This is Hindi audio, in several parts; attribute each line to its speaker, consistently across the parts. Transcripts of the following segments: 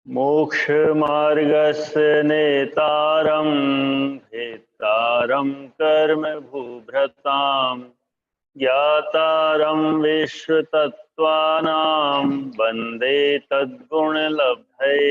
Speaker 1: मोक्षमार्गस्य नेतारं भेत्तारं कर्म भूभृतां ज्ञातारं विश्वतत्त्वानां वन्दे तद्गुणलब्धये।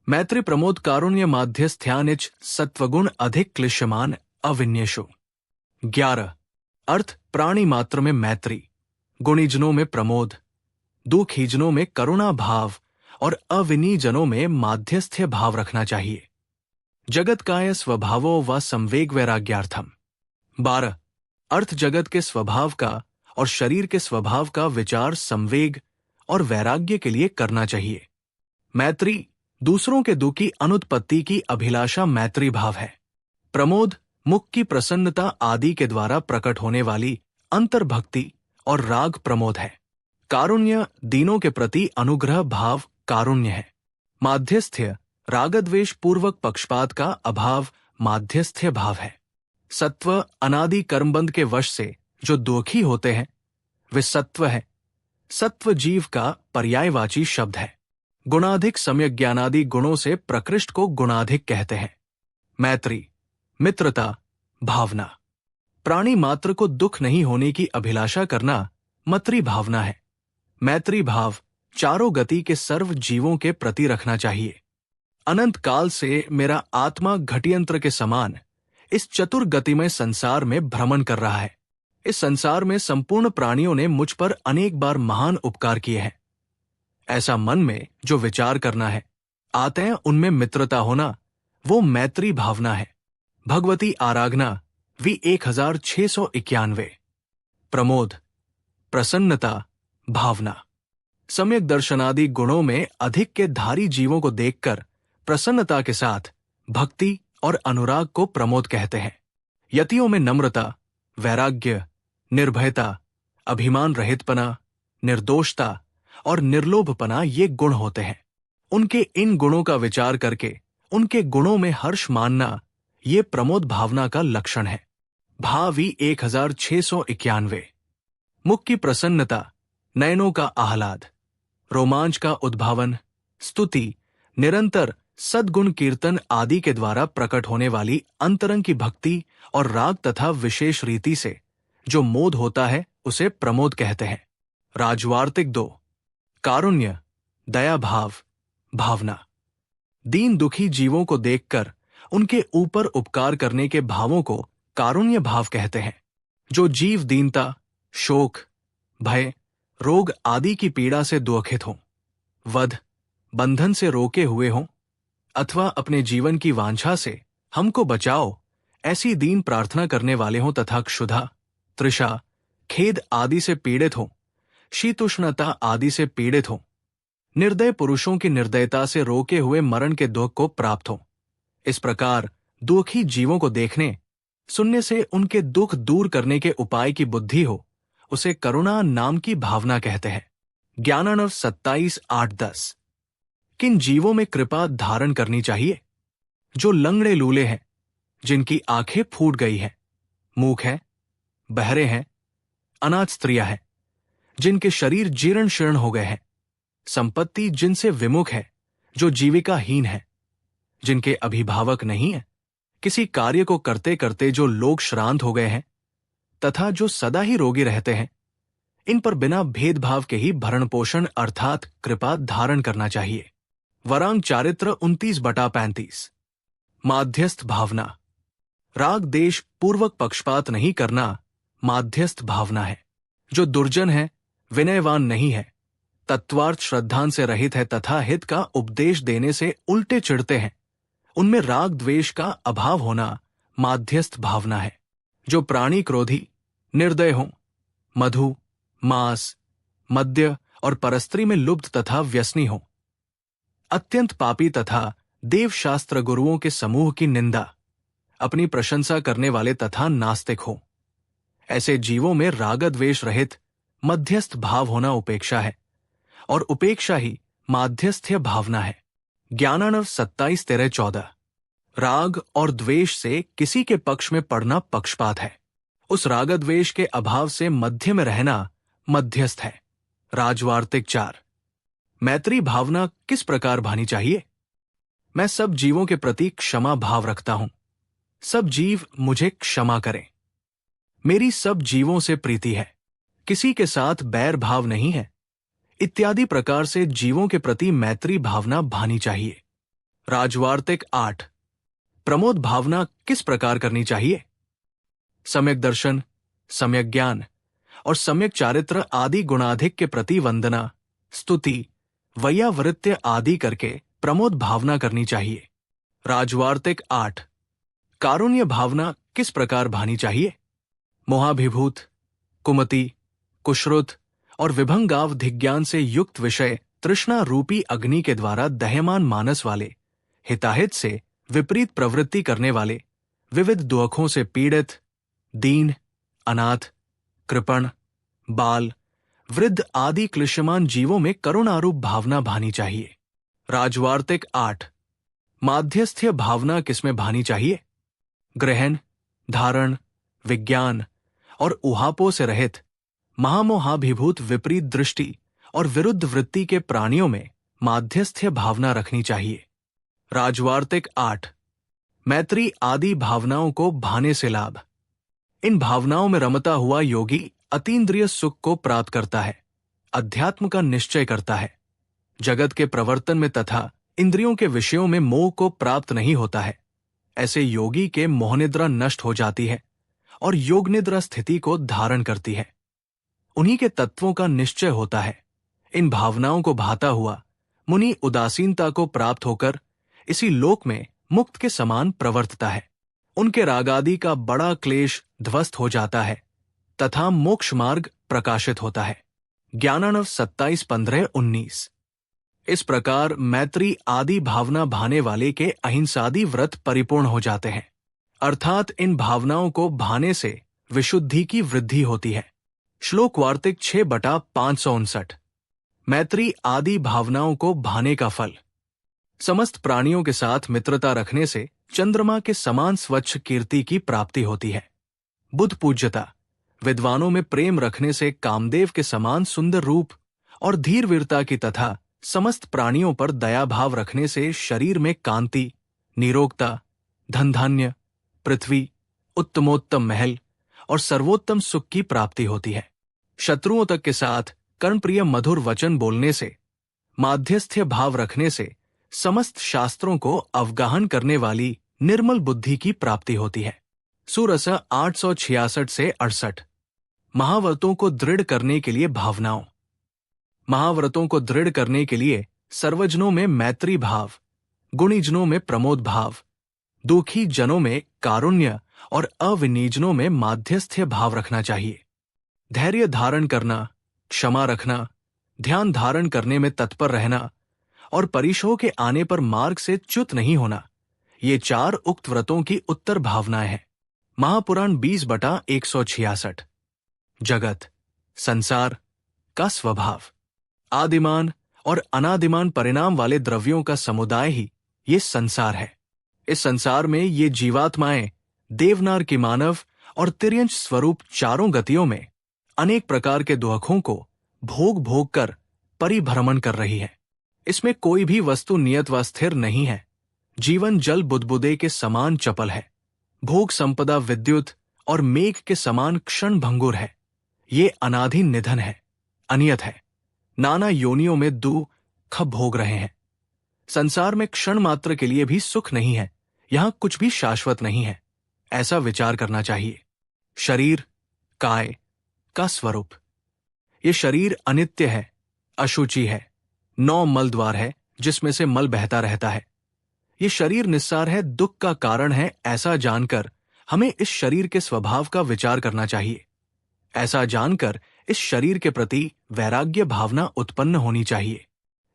Speaker 2: मैत्री प्रमोद कारुण्य माध्यस्थ्यानिच सत्वगुण अधिक क्लिश्यमान अविन्यशो। 11 अर्थ प्राणी मात्र में मैत्री, गुणीजनों में प्रमोद, दुखीजनों में करुणा भाव और अविनीजनों में माध्यस्थ्य भाव रखना चाहिए। जगत्काय स्वभावो व संवेग वैराग्यार्थम। 12 अर्थ जगत के स्वभाव का और शरीर के स्वभाव का विचार संवेग और वैराग्य के लिए करना चाहिए। मैत्री दूसरों के दुख की अनुत्पत्ति की अभिलाषा मैत्री भाव है। प्रमोद मुख की प्रसन्नता आदि के द्वारा प्रकट होने वाली अंतर्भक्ति और राग प्रमोद है। कारुण्य दीनों के प्रति अनुग्रह भाव कारुण्य है। माध्यस्थ्य रागद्वेष पूर्वक पक्षपात का अभाव माध्यस्थ्य भाव है। सत्व अनादि कर्मबंध के वश से जो दुखी होते हैं वे सत्व है। सत्व जीव का पर्यायवाची शब्द है। गुणाधिक सम्यक ज्ञानादि गुणों से प्रकृष्ट को गुणाधिक कहते हैं। मैत्री मित्रता भावना। प्राणी मात्र को दुख नहीं होने की अभिलाषा करना मत्री भावना है। मैत्री भाव चारों गति के सर्व जीवों के प्रति रखना चाहिए। अनंत काल से मेरा आत्मा घटियंत्र के समान इस चतुर गतिमय संसार में भ्रमण कर रहा है। इस संसार में संपूर्ण प्राणियों ने मुझ पर अनेक बार महान उपकार किए हैं। ऐसा मन में जो विचार करना है, आते उनमें मित्रता होना, वो मैत्री भावना है। भगवती आराधना वी 1691। प्रमोद प्रसन्नता भावना। सम्यक दर्शनादि गुणों में अधिक के धारी जीवों को देखकर प्रसन्नता के साथ भक्ति और अनुराग को प्रमोद कहते हैं। यतियों में नम्रता, वैराग्य, निर्भयता, अभिमान रहितपना, निर्दोषता और निर्लोभपना ये गुण होते हैं। उनके इन गुणों का विचार करके उनके गुणों में हर्ष मानना ये प्रमोद भावना का लक्षण है। भावी 1691। मुख की प्रसन्नता, नयनों का आह्लाद, रोमांच का उद्भावन, स्तुति, निरंतर सद्गुण कीर्तन आदि के द्वारा प्रकट होने वाली अंतरंग की भक्ति और राग तथा विशेष रीति से जो मोद होता है उसे प्रमोद कहते हैं। राजवार्तिक 2 कारुण्य दया भाव भावना। दीन दुखी जीवों को देखकर उनके ऊपर उपकार करने के भावों को कारुण्य भाव कहते हैं। जो जीव दीनता, शोक, भय, रोग आदि की पीड़ा से दुखित हों, वध, बंधन से रोके हुए हों अथवा अपने जीवन की वांछा से हमको बचाओ ऐसी दीन प्रार्थना करने वाले हों तथा क्षुधा, तृषा, खेद आदि से पीड़ित हों, शीतुष्णता आदि से पीड़ित हों, निर्दय पुरुषों की निर्दयता से रोके हुए मरण के दुख को प्राप्त हों, इस प्रकार दुखी जीवों को देखने सुनने से उनके दुख दूर करने के उपाय की बुद्धि हो, उसे करुणा नाम की भावना कहते हैं। ज्ञानानव 27:8-10। किन जीवों में कृपा धारण करनी चाहिए? जो लंगड़े लूले हैं, जिनकी आंखें फूट गई हैं, मूक हैं, बहरे हैं, अनाथ स्त्रियां हैं, जिनके शरीर जीर्ण शीर्ण हो गए हैं, संपत्ति जिनसे विमुख है, जो जीविकाहीन है, जिनके अभिभावक नहीं है, किसी कार्य को करते करते जो लोग श्रांत हो गए हैं तथा जो सदा ही रोगी रहते हैं, इन पर बिना भेदभाव के ही भरण पोषण अर्थात कृपा धारण करना चाहिए। वरांग चारित्र 29/35। माध्यस्थ भावना। राग देश पूर्वक पक्षपात नहीं करना माध्यस्थ भावना है। जो दुर्जन है, विनयवान नहीं है, तत्वार्थ श्रद्धान से रहित है तथा हित का उपदेश देने से उल्टे चिढ़ते हैं, उनमें राग द्वेष का अभाव होना माध्यस्थ भावना है। जो प्राणी क्रोधी, निर्दय हों, मधु, मांस, मद्य और परस्त्री में लुब्ध तथा व्यसनी हों, अत्यंत पापी तथा देवशास्त्र गुरुओं के समूह की निंदा, अपनी प्रशंसा करने वाले तथा नास्तिक हों, ऐसे जीवों में रागद्वेष रहित मध्यस्थ भाव होना उपेक्षा है और उपेक्षा ही माध्यस्थ्य भावना है। ज्ञानानव 27:13-14। राग और द्वेष से किसी के पक्ष में पड़ना पक्षपात है। उस रागद्वेष के अभाव से मध्य में रहना मध्यस्थ है। राजवार्तिक 4। मैत्री भावना किस प्रकार भानी चाहिए? मैं सब जीवों के प्रति क्षमा भाव रखता हूं। सब जीव मुझे क्षमा करें। मेरी सब जीवों से प्रीति है। किसी के साथ बैर भाव नहीं है। इत्यादि प्रकार से जीवों के प्रति मैत्री भावना भानी चाहिए। राजवार्तिक 8। प्रमोद भावना किस प्रकार करनी चाहिए? सम्यक दर्शन, सम्यक ज्ञान और सम्यक चारित्र आदि गुणाधिक के प्रति वंदना, स्तुति, वैयावृत्य आदि करके प्रमोद भावना करनी चाहिए। राजवार्तिक 8। कारुण्य भावना किस प्रकार भानी चाहिए? मोहाभिभूत, कुमति, कुश्रुत और विभंगावधिज्ञान से युक्त विषय तृष्णा रूपी अग्नि के द्वारा दह्यमान मानस वाले, हिताहित से विपरीत प्रवृत्ति करने वाले, विविध दुखों से पीड़ित, दीन, अनाथ, कृपण, बाल, वृद्ध आदि क्लिश्यमान जीवों में करुणारूप भावना भानी चाहिए। राजवार्तिक 8। माध्यस्थ्य भावना किसमें भानी चाहिए? ग्रहण, धारण, विज्ञान और उहापों से रहित, महामोहाभिभूत विपरीत दृष्टि और विरुद्ध वृत्ति के प्राणियों में माध्यस्थ्य भावना रखनी चाहिए। राजवार्तिक 8। मैत्री आदि भावनाओं को भाने से लाभ। इन भावनाओं में रमता हुआ योगी अतीन्द्रिय सुख को प्राप्त करता है, अध्यात्म का निश्चय करता है, जगत के प्रवर्तन में तथा इंद्रियों के विषयों में मोह को प्राप्त नहीं होता है। ऐसे योगी के मोहनिद्रा नष्ट हो जाती है और योग निद्रा स्थिति को धारण करती है। उन्हीं के तत्वों का निश्चय होता है। इन भावनाओं को भाता हुआ मुनि उदासीनता को प्राप्त होकर इसी लोक में मुक्त के समान प्रवर्तता है। उनके रागादि का बड़ा क्लेश ध्वस्त हो जाता है तथा मोक्ष मार्ग प्रकाशित होता है। ज्ञानानव 27:15-19। इस प्रकार मैत्री आदि भावना भाने वाले के अहिंसादि व्रत परिपूर्ण हो जाते हैं, अर्थात इन भावनाओं को भाने से विशुद्धि की वृद्धि होती है। श्लोक वार्तिक 6/559। मैत्री आदि भावनाओं को भाने का फल। समस्त प्राणियों के साथ मित्रता रखने से चंद्रमा के समान स्वच्छ कीर्ति की प्राप्ति होती है। बुद्ध पूज्यता, विद्वानों में प्रेम रखने से कामदेव के समान सुंदर रूप और धीर वीरता की तथा समस्त प्राणियों पर दया भाव रखने से शरीर में कांति, निरोगता, धन धान्य, पृथ्वी, उत्तमोत्तम महल और सर्वोत्तम सुख की प्राप्ति होती है। शत्रुओं तक के साथ कर्णप्रिय मधुर वचन बोलने से, माध्यस्थ्य भाव रखने से समस्त शास्त्रों को अवगाहन करने वाली निर्मल बुद्धि की प्राप्ति होती है। सूरस 866-68। महाव्रतों को दृढ़ करने के लिए भावनाओं। महाव्रतों को दृढ़ करने के लिए सर्वजनों में मैत्री भाव, गुणीजनों में प्रमोद भाव, दुखी जनों में कारुण्य और अविनीजनों में माध्यस्थ्य भाव रखना चाहिए। धैर्य धारण करना, क्षमा रखना, ध्यान धारण करने में तत्पर रहना और परीक्षों के आने पर मार्ग से च्युत नहीं होना, ये 4 उक्त व्रतों की उत्तर भावनाएं हैं। महापुराण 20/166। जगत, संसार का स्वभाव, आदिमान और अनादिमान परिणाम वाले द्रव्यों का समुदाय ही ये संसार है। इस संसार में ये जीवात्माएं देवनार की मानव और तिर्यंश स्वरूप चारों गतियों में अनेक प्रकार के दुखों को भोग भोग कर परिभ्रमण कर रही है। इसमें कोई भी वस्तु नियत व स्थिर नहीं है। जीवन जल बुदबुदे के समान चपल है। भोग संपदा विद्युत और मेघ के समान क्षण भंगुर है। ये अनादि निधन है, अनियत है। नाना योनियों में दुख भोग रहे हैं। संसार में क्षण मात्र के लिए भी सुख नहीं है। यहां कुछ भी शाश्वत नहीं है, ऐसा विचार करना चाहिए। शरीर, काय का स्वरूप। ये शरीर अनित्य है, अशुचि है, 9 मल द्वार है जिसमें से मल बहता रहता है। ये शरीर निस्सार है, दुख का कारण है, ऐसा जानकर हमें इस शरीर के स्वभाव का विचार करना चाहिए। ऐसा जानकर इस शरीर के प्रति वैराग्य भावना उत्पन्न होनी चाहिए।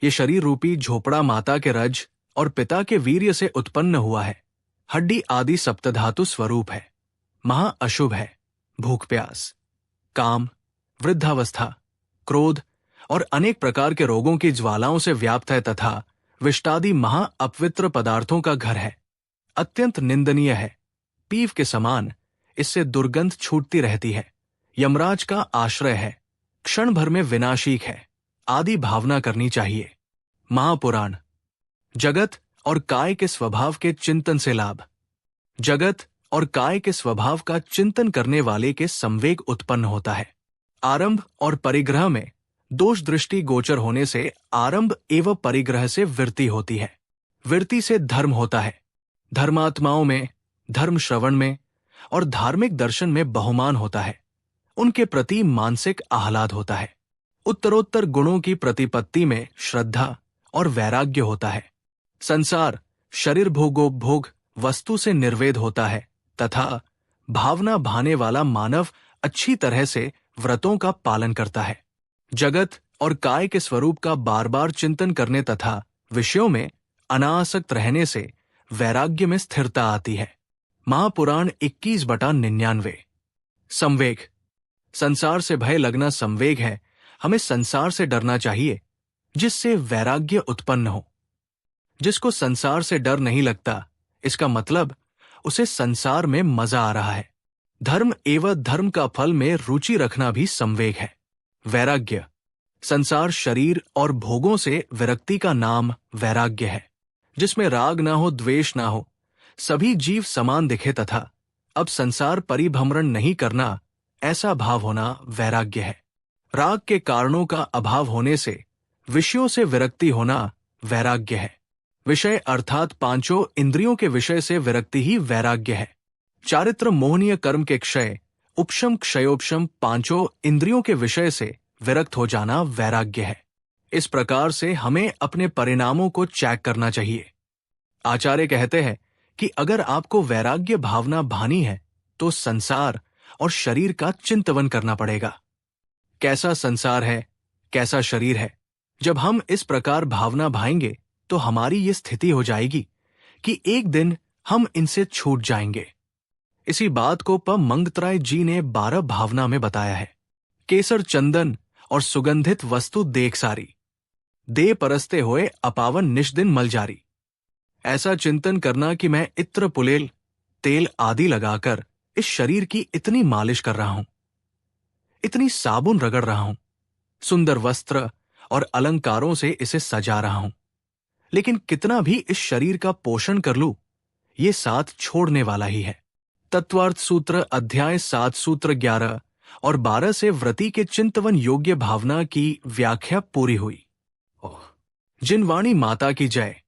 Speaker 2: ये शरीर रूपी झोपड़ा माता के रज और पिता के वीर्य से उत्पन्न हुआ है। हड्डी आदि सप्तधातु स्वरूप है। महा अशुभ है। भूख प्यास, काम, वृद्धावस्था, क्रोध और अनेक प्रकार के रोगों की ज्वालाओं से व्याप्त है तथा विष्टादि महा अपवित्र पदार्थों का घर है। अत्यंत निंदनीय है। पीव के समान इससे दुर्गंध छूटती रहती है। यमराज का आश्रय है। क्षण भर में विनाशीक है। आदि भावना करनी चाहिए। महापुराण। जगत और काय के स्वभाव के चिंतन से लाभ। जगत और काय के स्वभाव का चिंतन करने वाले के संवेग उत्पन्न होता है। आरंभ और परिग्रह में दोष दृष्टि गोचर होने से आरंभ एवं परिग्रह से वृत्ति होती है। वृत्ति से धर्म होता है। धर्मात्माओं में, धर्म श्रवण में और धार्मिक दर्शन में बहुमान होता है। उनके प्रति मानसिक आह्लाद होता है। उत्तरोत्तर गुणों की प्रतिपत्ति में श्रद्धा और वैराग्य होता है। संसार शरीर भोगोपभोग वस्तु से निर्वेद होता है तथा भावना भाने वाला मानव अच्छी तरह से व्रतों का पालन करता है। जगत और काय के स्वरूप का बार बार चिंतन करने तथा विषयों में अनासक्त रहने से वैराग्य में स्थिरता आती है। महापुराण 21/99। संवेग। संसार से भय लगना संवेग है। हमें संसार से डरना चाहिए जिससे वैराग्य उत्पन्न हो। जिसको संसार से डर नहीं लगता, इसका मतलब उसे संसार में मजा आ रहा है। धर्म एवं धर्म का फल में रुचि रखना भी संवेग है। वैराग्य। संसार शरीर और भोगों से विरक्ति का नाम वैराग्य है। जिसमें राग ना हो, द्वेष ना हो, सभी जीव समान दिखे तथा अब संसार परिभ्रमण नहीं करना, ऐसा भाव होना वैराग्य है। राग के कारणों का अभाव होने से विषयों से विरक्ति होना वैराग्य है। विषय अर्थात पांचों इंद्रियों के विषय से विरक्ति ही वैराग्य है। चारित्र मोहनीय कर्म के क्षय, उपशम क्षयोपशम पांचों इंद्रियों के विषय से विरक्त हो जाना वैराग्य है। इस प्रकार से हमें अपने परिणामों को चेक करना चाहिए। आचार्य कहते हैं कि अगर आपको वैराग्य भावना भानी है तो संसार और शरीर का चिंतन करना पड़ेगा। कैसा संसार है, कैसा शरीर है, जब हम इस प्रकार भावना भाएंगे तो हमारी ये स्थिति हो जाएगी कि एक दिन हम इनसे छूट जाएंगे। इसी बात को प मंगतराय जी ने 12 भावना में बताया है। केसर चंदन और सुगंधित वस्तु देख सारी, दे परसते हुए अपावन निष्दिन मल जारी। ऐसा चिंतन करना कि मैं इत्र पुलेल तेल आदि लगाकर इस शरीर की इतनी मालिश कर रहा हूं, इतनी साबुन रगड़ रहा हूं, सुंदर वस्त्र और अलंकारों से इसे सजा रहा हूं, लेकिन कितना भी इस शरीर का पोषण कर लूं, ये साथ छोड़ने वाला ही है। तत्वार्थ सूत्र अध्याय 7 सूत्र 11 और 12 से व्रति के चिंतवन योग्य भावना की व्याख्या पूरी हुई। जिन वाणी माता की जय।